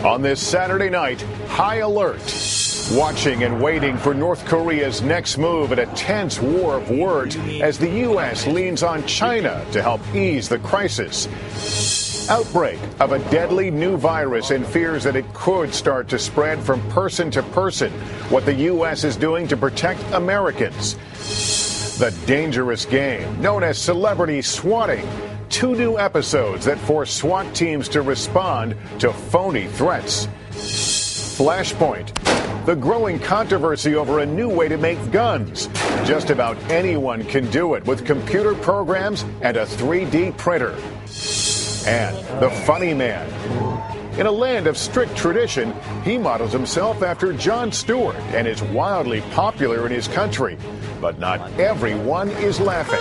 On this Saturday night, high alert. Watching and waiting for North Korea's next move in a tense war of words as the U.S. leans on China to help ease the crisis. Outbreak of a deadly new virus and fears that it could start to spread from person to person. What the U.S. is doing to protect Americans. The dangerous game known as celebrity swatting. 2 new episodes that force SWAT teams to respond to phony threats. Flashpoint. The growing controversy over a new way to make guns. Just about anyone can do it with computer programs and a 3D printer. And the funny man. In a land of strict tradition, he models himself after Jon Stewart and is wildly popular in his country. But not everyone is laughing.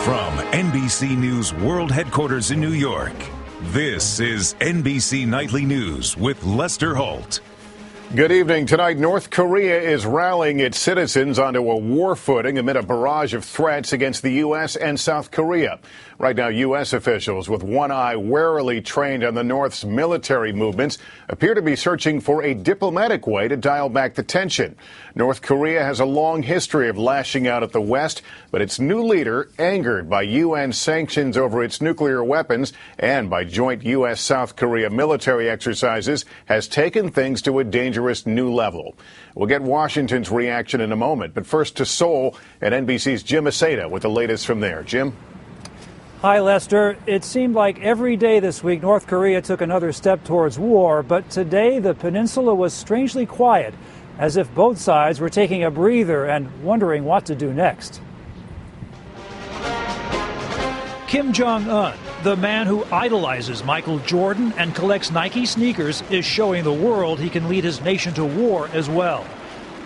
From NBC News World Headquarters in New York, this is NBC Nightly News with Lester Holt. Good evening. Tonight, North Korea is rallying its citizens onto a war footing amid a barrage of threats against the U.S. and South Korea. Right now, U.S. officials with one eye warily trained on the North's military movements appear to be searching for a diplomatic way to dial back the tension. North Korea has a long history of lashing out at the West, but its new leader, angered by UN sanctions over its nuclear weapons and by joint U.S.-South Korea military exercises, has taken things to a dangerous new level. We'll get Washington's reaction in a moment, but first to Seoul and NBC's Jim Aseda with the latest from there. Jim? Hi, Lester. It seemed like every day this week North Korea took another step towards war, but today the peninsula was strangely quiet, as if both sides were taking a breather and wondering what to do next. Kim Jong-un, the man who idolizes Michael Jordan and collects Nike sneakers, is showing the world he can lead his nation to war as well.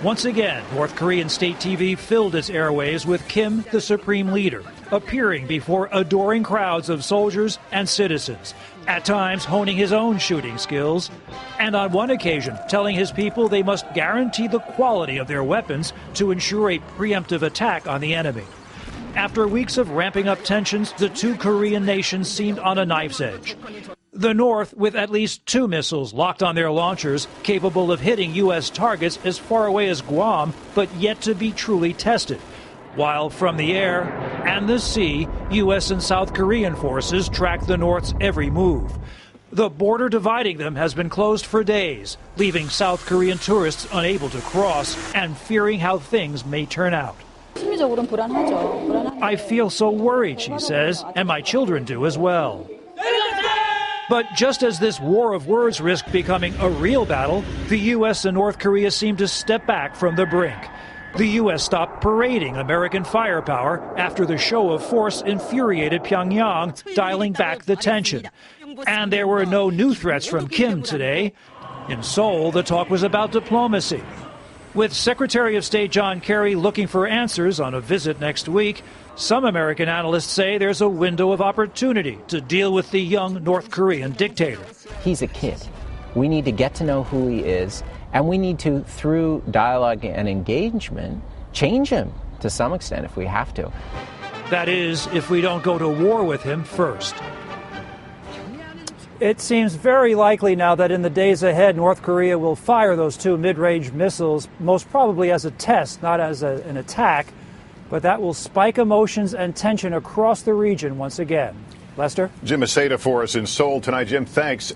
Once again, North Korean state TV filled its airwaves with Kim, the supreme leader, appearing before adoring crowds of soldiers and citizens, at times honing his own shooting skills, and on one occasion telling his people they must guarantee the quality of their weapons to ensure a preemptive attack on the enemy. After weeks of ramping up tensions, the two Korean nations seemed on a knife's edge. The North with at least 2 missiles locked on their launchers, capable of hitting U.S. targets as far away as Guam, but yet to be truly tested. While from the air and the sea, U.S. and South Korean forces track the North's every move. The border dividing them has been closed for days, leaving South Korean tourists unable to cross and fearing how things may turn out. I feel so worried, she says, and my children do as well. But just as this war of words risked becoming a real battle, the U.S. and North Korea seemed to step back from the brink. The U.S. stopped parading American firepower after the show of force infuriated Pyongyang, dialing back the tension. And there were no new threats from Kim today. In Seoul, the talk was about diplomacy. With Secretary of State John Kerry looking for answers on a visit next week, some American analysts say there's a window of opportunity to deal with the young North Korean dictator. He's a kid. We need to get to know who he is, and we need to, through dialogue and engagement, change him to some extent if we have to. That is, if we don't go to war with him first. It seems very likely now that in the days ahead, North Korea will fire those 2 mid-range missiles, most probably as a test, not as an attack. But that will spike emotions and tension across the region once again. Lester? Jim Aseda for us in Seoul tonight. Jim, thanks.